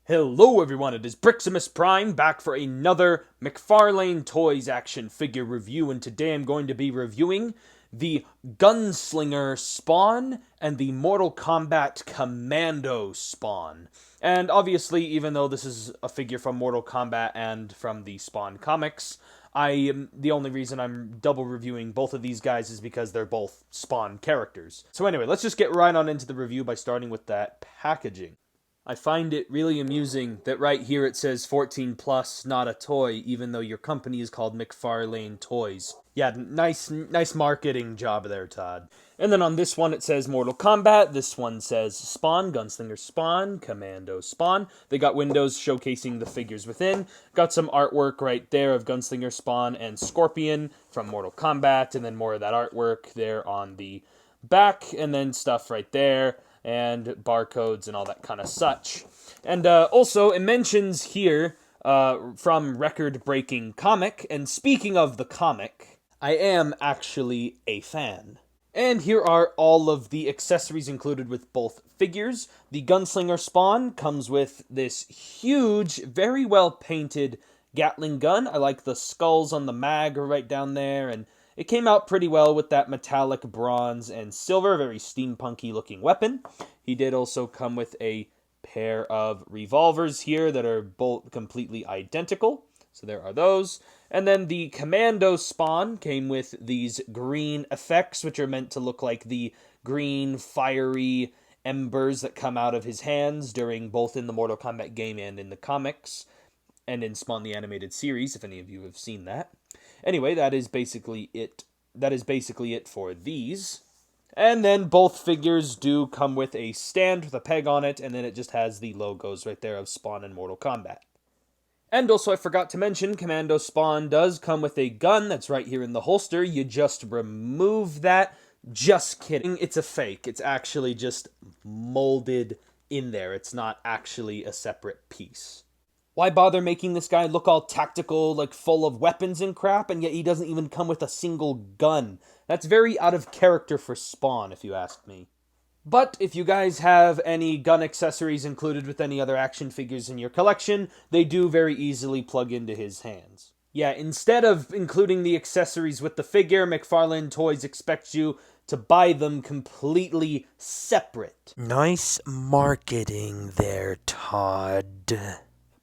Hello everyone, it is Briximus Prime back for another McFarlane Toys action figure review, and today I'm going to be reviewing the Gunslinger Spawn and the Mortal Kombat Commando Spawn. And obviously, even though this is a figure from Mortal Kombat and from the Spawn comics, the only reason I'm double reviewing both of these guys is because they're both Spawn characters. So anyway, let's just get right on into the review by starting with that packaging. I find it really amusing that right here it says 14 plus, not a toy, even though your company is called McFarlane Toys. Yeah, nice marketing job there, Todd. And then on this one it says Mortal Kombat, this one says Spawn, Gunslinger Spawn, Commando Spawn. They got windows showcasing the figures within. Got some artwork right there of Gunslinger Spawn and Scorpion from Mortal Kombat, and then more of that artwork there on the back, and then stuff right there, and barcodes and all that kind of such. And also, it mentions here from Record Breaking Comic, and speaking of the comic, I am actually a fan. And here are all of the accessories included with both figures. The Gunslinger Spawn comes with this huge, very well painted Gatling gun. I like the skulls on the mag right down there, and it came out pretty well with that metallic bronze and silver, very steampunky looking weapon. He did also come with a pair of revolvers here that are both completely identical. So there are those. And then the Commando Spawn came with these green effects, which are meant to look like the green fiery embers that come out of his hands during both in the Mortal Kombat game and in the comics, and in Spawn the Animated Series, if any of you have seen that. Anyway, that is basically it. That is basically it for these. And then both figures do come with a stand with a peg on it, and then it just has the logos right there of Spawn and Mortal Kombat. And also, I forgot to mention, Commando Spawn does come with a gun that's right here in the holster. You just remove that. Just kidding. It's a fake. It's actually just molded in there. It's not actually a separate piece. Why bother making this guy look all tactical, like full of weapons and crap, and yet he doesn't even come with a single gun? That's very out of character for Spawn, if you ask me. But if you guys have any gun accessories included with any other action figures in your collection, they do very easily plug into his hands. Yeah, instead of including the accessories with the figure, McFarlane Toys expects you to buy them completely separate. Nice marketing there, Todd.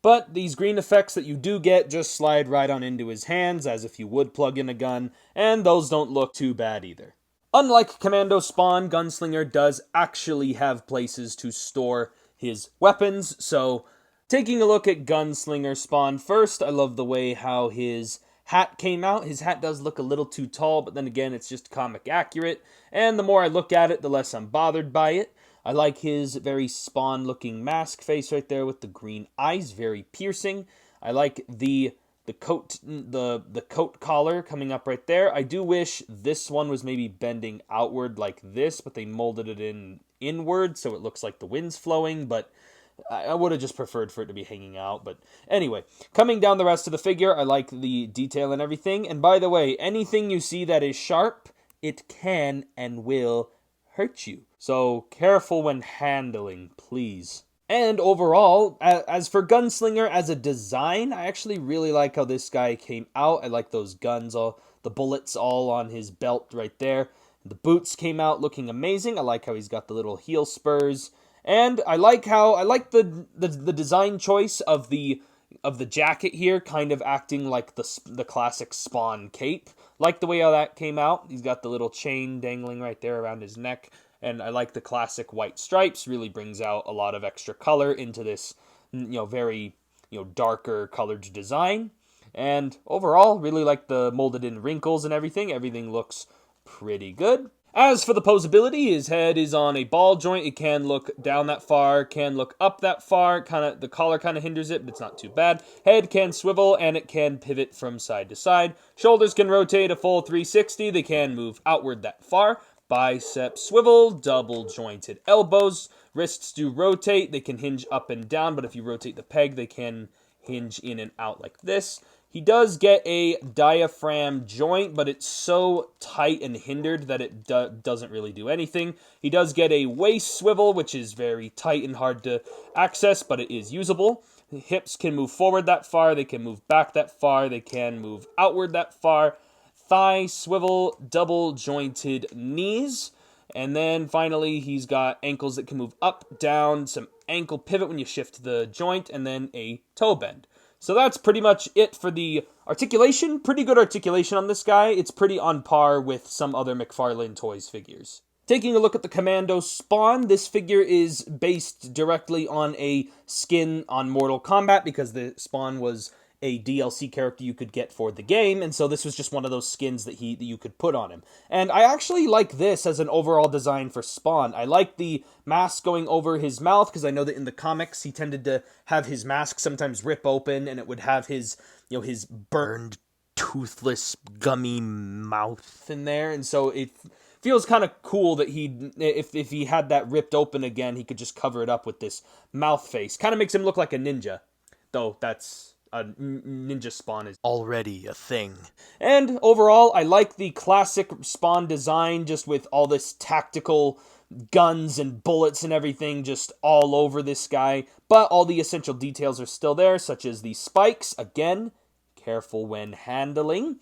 But these green effects that you do get just slide right on into his hands, as if you would plug in a gun, and those don't look too bad either. Unlike Commando Spawn, Gunslinger does actually have places to store his weapons, so taking a look at Gunslinger Spawn first, I love the way how his hat came out. His hat does look a little too tall, but then again, it's just comic accurate, and the more I look at it, the less I'm bothered by it. I like his very Spawn-looking mask face right there with the green eyes, very piercing. I like the coat collar coming up right there. I do wish this one was maybe bending outward like this, but they molded it inward, so it looks like the wind's flowing, but I would have just preferred for it to be hanging out. But anyway, coming down the rest of the figure, I like the detail and everything. And by the way, anything you see that is sharp, it can and will hurt you. So careful when handling, please. And overall, as for Gunslinger as a design, I actually really like how this guy came out. I like those guns, the bullets all on his belt right there. The boots came out looking amazing. I like how he's got the little heel spurs. And I like the design choice of the jacket here, kind of acting like the classic Spawn cape. Like the way how that came out. He's got the little chain dangling right there around his neck. And I like the classic white stripes. Really brings out a lot of extra color into this, very, darker colored design. And overall, really like the molded in wrinkles and everything. Everything looks pretty good. As for the posability, his head is on a ball joint. It can look down that far, can look up that far. The collar kind of hinders it, but it's not too bad. Head can swivel, and it can pivot from side to side. Shoulders can rotate a full 360. They can move outward that far. Biceps swivel, double jointed elbows. Wrists do rotate. They can hinge up and down, but if you rotate the peg, they can hinge in and out like this. He does get a diaphragm joint, but it's so tight and hindered that it doesn't really do anything. He does get a waist swivel, which is very tight and hard to access, but it is usable. The hips can move forward that far, they can move back that far, they can move outward that far. Thigh swivel, double jointed knees. And then finally, he's got ankles that can move up, down, some ankle pivot when you shift the joint, and then a toe bend. So that's pretty much it for the articulation. Pretty good articulation on this guy. It's pretty on par with some other McFarlane Toys figures. Taking a look at the Commando Spawn, this figure is based directly on a skin on Mortal Kombat because the Spawn was a DLC character you could get for the game, and so this was just one of those skins that you could put on him. And I actually like this as an overall design for Spawn. I like the mask going over his mouth, because I know that in the comics he tended to have his mask sometimes rip open, and it would have his, his burned, toothless, gummy mouth in there, and so it feels kind of cool that if he had that ripped open again, he could just cover it up with this mouth face. Kind of makes him look like a ninja, though that's... a ninja Spawn is already a thing. And overall, I like the classic Spawn design, just with all this tactical guns and bullets and everything just all over this guy. But all the essential details are still there, such as the spikes. Again, careful when handling.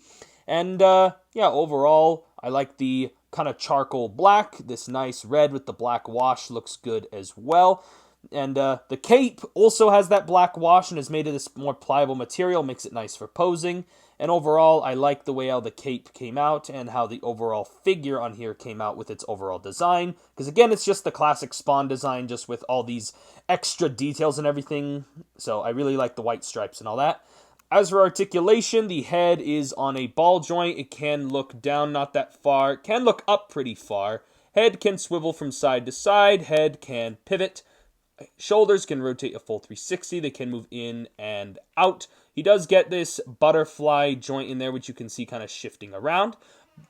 And yeah, overall, I like the kind of charcoal black. This nice red with the black wash looks good as well. And the cape also has that black wash and is made of this more pliable material, makes it nice for posing. And overall, I like the way how the cape came out and how the overall figure on here came out with its overall design. Because again, it's just the classic Spawn design, just with all these extra details and everything. So I really like the white stripes and all that. As for articulation, the head is on a ball joint. It can look down not that far, it can look up pretty far. Head can swivel from side to side, head can pivot. Shoulders can rotate a full 360. They can move in and out. He does get this butterfly joint in there, which you can see kind of shifting around.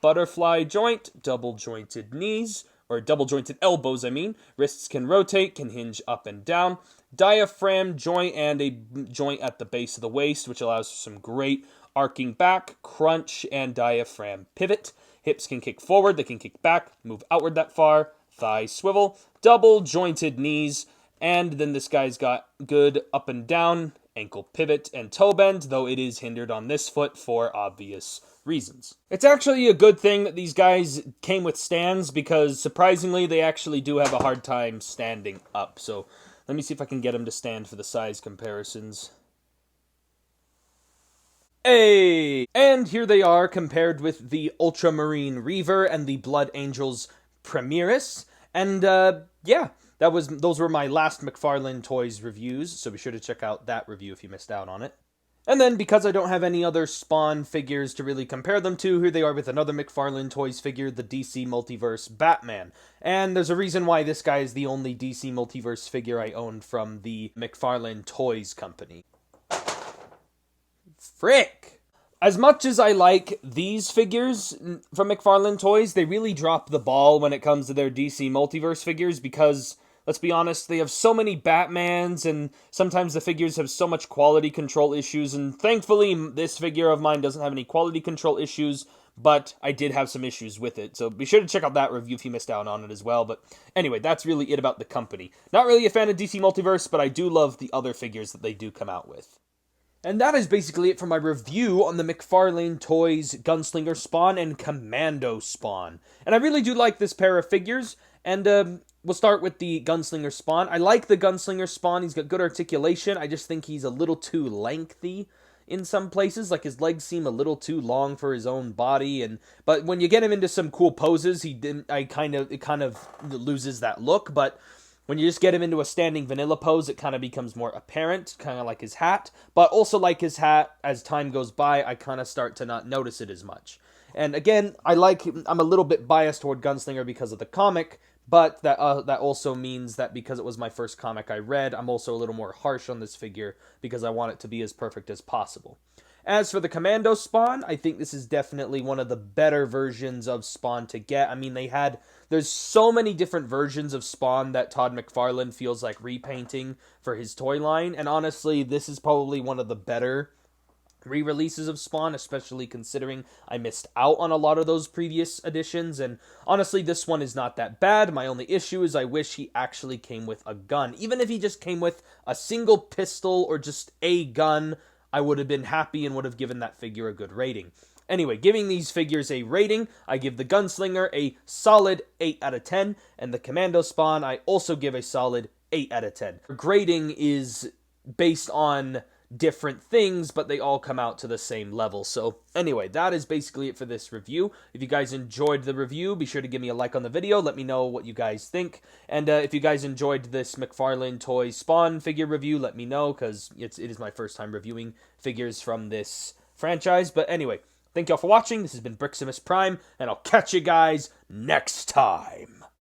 Butterfly joint, double jointed knees, or double jointed elbows, I mean. Wrists can rotate, can hinge up and down. Diaphragm joint and a joint at the base of the waist, which allows for some great arcing back, crunch, and diaphragm pivot. Hips can kick forward, they can kick back, move outward that far. Thigh swivel, double jointed knees. And then this guy's got good up and down, ankle pivot, and toe bend, though it is hindered on this foot for obvious reasons. It's actually a good thing that these guys came with stands, because surprisingly they actually do have a hard time standing up. So let me see if I can get them to stand for the size comparisons. Hey! And here they are compared with the Ultramarine Reaver and the Blood Angels Primaris. And yeah. Those were my last McFarlane Toys reviews, so be sure to check out that review if you missed out on it. And then, because I don't have any other Spawn figures to really compare them to, here they are with another McFarlane Toys figure, the DC Multiverse Batman. And there's a reason why this guy is the only DC Multiverse figure I own from the McFarlane Toys company. Frick! As much as I like these figures from McFarlane Toys, they really drop the ball when it comes to their DC Multiverse figures because, let's be honest, they have so many Batmans, and sometimes the figures have so much quality control issues, and thankfully this figure of mine doesn't have any quality control issues, but I did have some issues with it, so be sure to check out that review if you missed out on it as well. But anyway, that's really it about the company. Not really a fan of DC Multiverse, but I do love the other figures that they do come out with. And that is basically it for my review on the McFarlane Toys Gunslinger Spawn and Commando Spawn. And I really do like this pair of figures, and we'll start with the Gunslinger Spawn. I like the Gunslinger Spawn, he's got good articulation, I just think he's a little too lengthy in some places, like his legs seem a little too long for his own body, but when you get him into some cool poses, it kind of loses that look, but when you just get him into a standing vanilla pose, it kind of becomes more apparent, kind of like his hat. But also like his hat, as time goes by, I kind of start to not notice it as much. And again, I'm a little bit biased toward Gunslinger because of the comic, but that also means that because it was my first comic I read, I'm also a little more harsh on this figure because I want it to be as perfect as possible. As for the Commando Spawn, I think this is definitely one of the better versions of Spawn to get. I mean, there's so many different versions of Spawn that Todd McFarlane feels like repainting for his toy line, and honestly, this is probably one of the better re-releases of Spawn, especially considering I missed out on a lot of those previous editions, and honestly, this one is not that bad. My only issue is I wish he actually came with a gun. Even if he just came with a single pistol or just a gun, I would have been happy and would have given that figure a good rating. Anyway, giving these figures a rating, I give the Gunslinger a solid 8 out of 10, and the Commando Spawn I also give a solid 8 out of 10. Grading is based on different things, but they all come out to the same level. So anyway, that is basically it for this review. If you guys enjoyed the review, be sure to give me a like on the video. Let me know what you guys think. And if you guys enjoyed this McFarlane Toys Spawn figure review, let me know, because it is my first time reviewing figures from this franchise. But anyway, thank y'all for watching. This has been Briximus Prime, and I'll catch you guys next time.